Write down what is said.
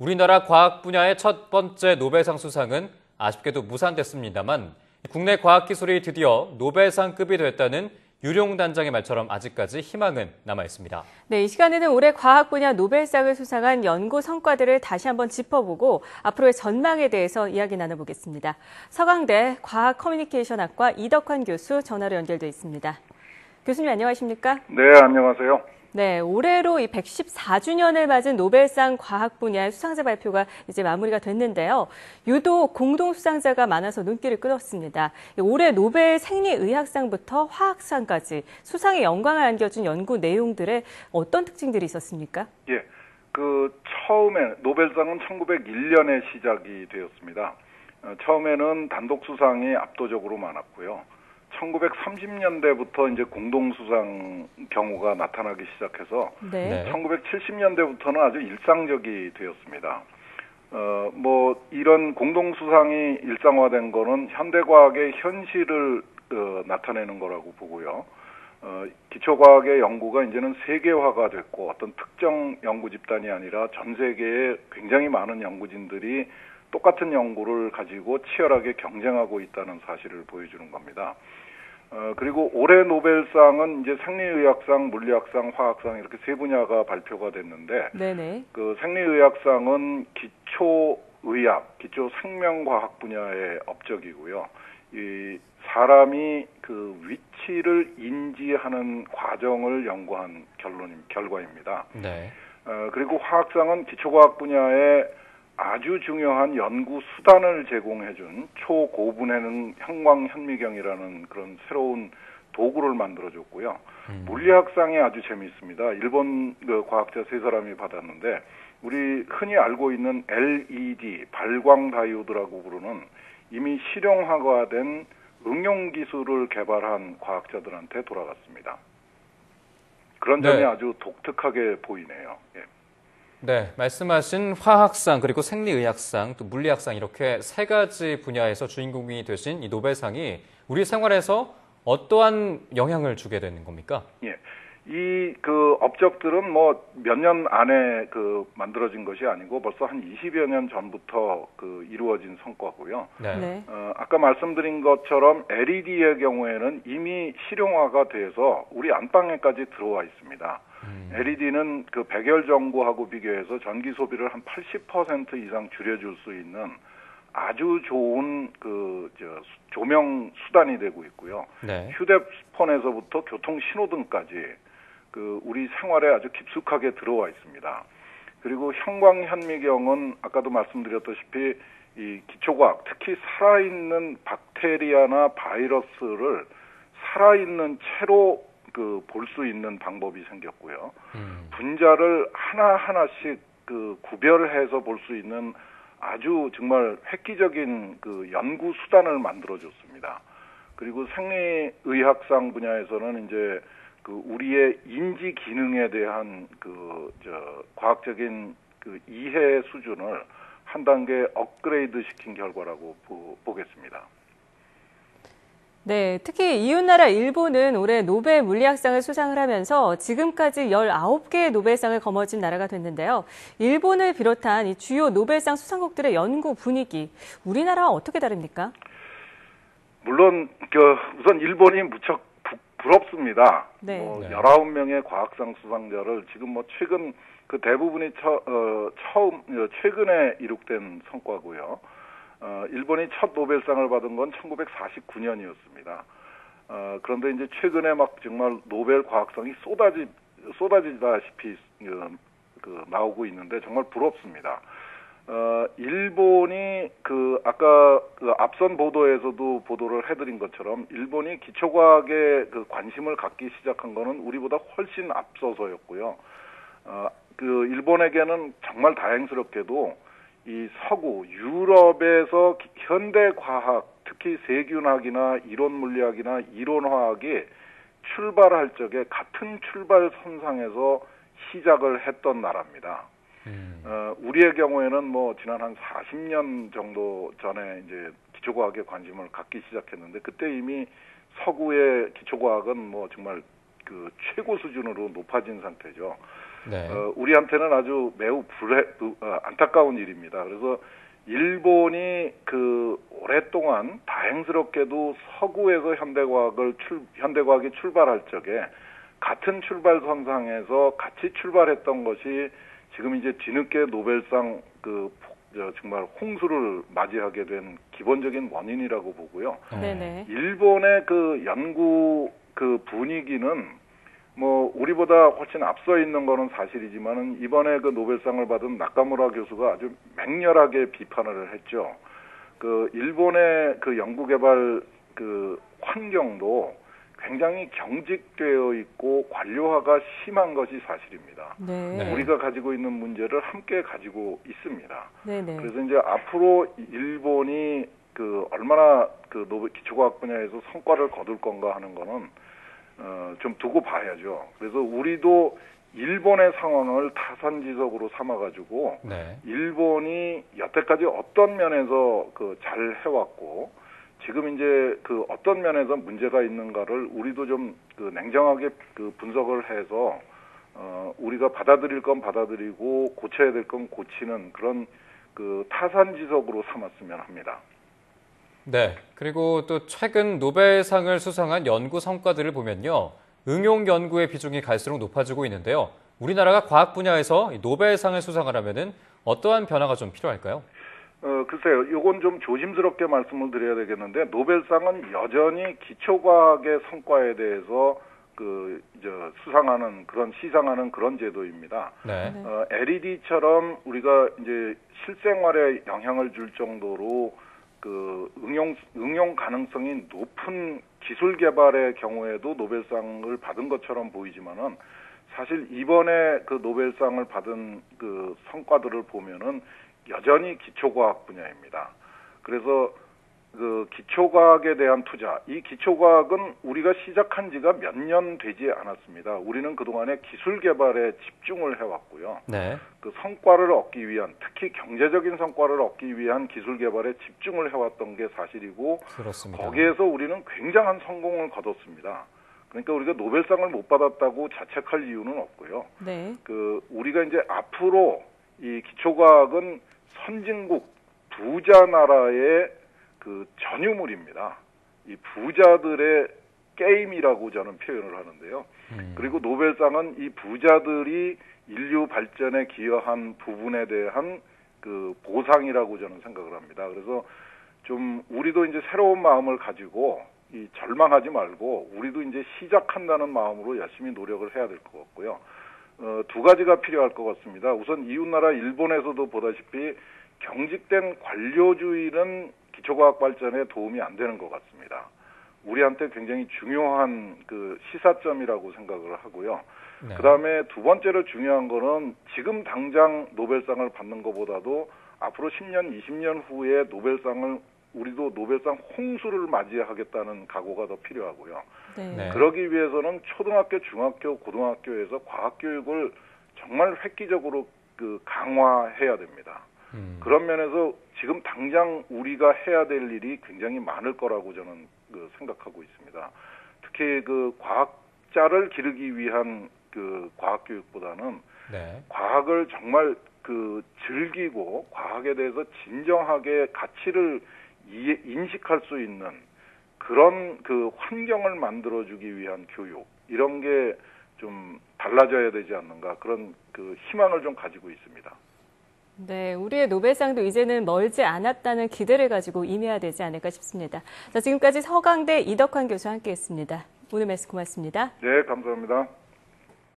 우리나라 과학 분야의 첫 번째 노벨상 수상은 아쉽게도 무산됐습니다만 국내 과학기술이 드디어 노벨상급이 됐다는 유룡단장의 말처럼 아직까지 희망은 남아있습니다. 네, 이 시간에는 올해 과학 분야 노벨상을 수상한 연구 성과들을 다시 한번 짚어보고 앞으로의 전망에 대해서 이야기 나눠보겠습니다. 서강대 과학커뮤니케이션학과 이덕환 교수 전화로 연결돼 있습니다. 교수님 안녕하십니까? 네, 안녕하세요. 네, 올해로 이 114주년을 맞은 노벨상 과학 분야의 수상자 발표가 이제 마무리가 됐는데요. 유독 공동 수상자가 많아서 눈길을 끌었습니다. 올해 노벨 생리의학상부터 화학상까지 수상의 영광을 안겨준 연구 내용들의 어떤 특징들이 있었습니까? 예, 처음에 노벨상은 1901년에 시작이 되었습니다. 처음에는 단독 수상이 압도적으로 많았고요. 1930년대부터 이제 공동수상 경우가 나타나기 시작해서 네. 1970년대부터는 아주 일상적이 되었습니다. 이런 공동수상이 일상화된 거는 현대과학의 현실을 나타내는 거라고 보고요. 기초과학의 연구가 이제는 세계화가 됐고 어떤 특정 연구 집단이 아니라 전 세계에 굉장히 많은 연구진들이 똑같은 연구를 가지고 치열하게 경쟁하고 있다는 사실을 보여주는 겁니다. 그리고 올해 노벨상은 이제 생리의학상, 물리학상, 화학상 이렇게 세 분야가 발표가 됐는데, 네네. 생리의학상은 기초의학, 기초생명과학 분야의 업적이고요. 이 사람이 그 위치를 인지하는 과정을 연구한 결과입니다. 네. 그리고 화학상은 기초과학 분야의 아주 중요한 연구 수단을 제공해준 초고분해능 형광현미경이라는 그런 새로운 도구를 만들어줬고요. 물리학상이 아주 재미있습니다. 일본 과학자 세 사람이 받았는데 우리 흔히 알고 있는 LED 발광 다이오드라고 부르는 이미 실용화된 응용 기술을 개발한 과학자들한테 돌아갔습니다. 그런 점이 네. 아주 독특하게 보이네요. 예. 네, 말씀하신 화학상 그리고 생리의학상 또 물리학상 이렇게 세 가지 분야에서 주인공이 되신 이 노벨상이 우리 생활에서 어떠한 영향을 주게 되는 겁니까? 예. 이 업적들은 몇 년 안에 만들어진 것이 아니고 벌써 한 20여 년 전부터 이루어진 성과고요. 네. 네. 아까 말씀드린 것처럼 LED의 경우에는 이미 실용화가 돼서 우리 안방에까지 들어와 있습니다. LED는 백열 전구하고 비교해서 전기 소비를 한 80% 이상 줄여줄 수 있는 아주 좋은 조명 수단이 되고 있고요. 네. 휴대폰에서부터 교통 신호등까지 우리 생활에 아주 깊숙하게 들어와 있습니다. 그리고 형광현미경은 아까도 말씀드렸다시피 이 기초과학, 특히 살아있는 박테리아나 바이러스를 살아있는 채로 볼 수 있는 방법이 생겼고요. 분자를 하나하나씩 구별해서 볼 수 있는 아주 정말 획기적인 연구 수단을 만들어줬습니다. 그리고 생리의학상 분야에서는 이제 우리의 인지 기능에 대한 과학적인 이해 수준을 한 단계 업그레이드 시킨 결과라고 보겠습니다. 네, 특히 이웃나라 일본은 올해 노벨 물리학상을 수상을 하면서 지금까지 19개의 노벨상을 거머쥔 나라가 됐는데요. 일본을 비롯한 이 주요 노벨상 수상국들의 연구 분위기, 우리나라와 어떻게 다릅니까? 물론 우선 일본이 무척 부럽습니다. 네. 19명의 과학상 수상자를 지금 최근 대부분이 최근에 이룩된 성과고요. 일본이 첫 노벨상을 받은 건 1949년이었습니다. 그런데 이제 최근에 정말 노벨 과학상이 쏟아지다시피 나오고 있는데 정말 부럽습니다. 일본이 아까 앞선 보도에서도 보도를 해드린 것처럼 일본이 기초과학에 관심을 갖기 시작한 거는 우리보다 훨씬 앞서서였고요. 일본에게는 정말 다행스럽게도 이 서구 유럽에서 현대과학, 특히 세균학이나 이론물리학이나 이론화학이 출발할 적에 같은 출발선상에서 시작을 했던 나라입니다. 우리의 경우에는 지난 한 40년 정도 전에 이제 기초과학에 관심을 갖기 시작했는데 그때 이미 서구의 기초과학은 정말 최고 수준으로 높아진 상태죠. 네. 우리한테는 아주 매우 안타까운 일입니다. 그래서 일본이 오랫동안 다행스럽게도 서구에서 현대과학이 출발할 적에 같은 출발선상에서 같이 출발했던 것이 지금 이제 뒤늦게 노벨상 정말 홍수를 맞이하게 된 기본적인 원인이라고 보고요. 네네. 일본의 연구 분위기는 우리보다 훨씬 앞서 있는 거는 사실이지만은 이번에 노벨상을 받은 나카무라 교수가 아주 맹렬하게 비판을 했죠. 일본의 연구개발 환경도 굉장히 경직되어 있고 관료화가 심한 것이 사실입니다. 네. 우리가 가지고 있는 문제를 함께 가지고 있습니다. 네네. 그래서 이제 앞으로 일본이 얼마나 노벨 기초과학 분야에서 성과를 거둘 건가 하는 거는 좀 두고 봐야죠. 그래서 우리도 일본의 상황을 타산지석으로 삼아가지고 네. 일본이 여태까지 어떤 면에서 잘 해왔고 지금 이제 어떤 면에서 문제가 있는가를 우리도 좀 냉정하게 분석을 해서 우리가 받아들일 건 받아들이고 고쳐야 될 건 고치는 그런 타산지석으로 삼았으면 합니다. 네. 그리고 또 최근 노벨상을 수상한 연구 성과들을 보면요. 응용 연구의 비중이 갈수록 높아지고 있는데요. 우리나라가 과학 분야에서 이 노벨상을 수상하려면은 어떠한 변화가 좀 필요할까요? 글쎄요. 이건 좀 조심스럽게 말씀을 드려야 되겠는데 노벨상은 여전히 기초과학의 성과에 대해서 시상하는 그런 제도입니다. 네. LED처럼 우리가 이제 실생활에 영향을 줄 정도로 응용 가능성이 높은 기술 개발의 경우에도 노벨상을 받은 것처럼 보이지만은 사실 이번에 노벨상을 받은 성과들을 보면은 여전히 기초과학 분야입니다. 그래서 기초과학에 대한 투자, 이 기초과학은 우리가 시작한 지가 몇 년 되지 않았습니다. 우리는 그동안에 기술 개발에 집중을 해왔고요. 네. 성과를 얻기 위한, 특히 경제적인 성과를 얻기 위한 기술 개발에 집중을 해왔던 게 사실이고, 그렇습니다. 거기에서 우리는 굉장한 성공을 거뒀습니다. 그러니까 우리가 노벨상을 못 받았다고 자책할 이유는 없고요. 네. 우리가 이제 앞으로 이 기초과학은 선진국 부자 나라의 전유물입니다. 이 부자들의 게임이라고 저는 표현을 하는데요. 그리고 노벨상은 이 부자들이 인류 발전에 기여한 부분에 대한 보상이라고 저는 생각을 합니다. 그래서 좀 우리도 이제 새로운 마음을 가지고 절망하지 말고 우리도 이제 시작한다는 마음으로 열심히 노력을 해야 될 것 같고요. 두 가지가 필요할 것 같습니다. 우선 이웃나라 일본에서도 보다시피 경직된 관료주의는 기초과학 발전에 도움이 안 되는 것 같습니다. 우리한테 굉장히 중요한 시사점이라고 생각을 하고요. 네. 그다음에 두 번째로 중요한 거는 지금 당장 노벨상을 받는 것보다도 앞으로 10년, 20년 후에 우리도 노벨상 홍수를 맞이하겠다는 각오가 더 필요하고요. 네. 네. 그러기 위해서는 초등학교, 중학교, 고등학교에서 과학교육을 정말 획기적으로 강화해야 됩니다. 그런 면에서 지금 당장 우리가 해야 될 일이 굉장히 많을 거라고 저는 생각하고 있습니다. 특히 과학자를 기르기 위한 과학교육보다는 네. 과학을 정말 즐기고 과학에 대해서 진정하게 가치를 인식할 수 있는 그런 환경을 만들어주기 위한 교육, 이런 게 좀 달라져야 되지 않는가, 그런 희망을 좀 가지고 있습니다. 네, 우리의 노벨상도 이제는 멀지 않았다는 기대를 가지고 임해야 되지 않을까 싶습니다. 자, 지금까지 서강대 이덕환 교수와 함께했습니다. 오늘 말씀 고맙습니다. 네, 감사합니다.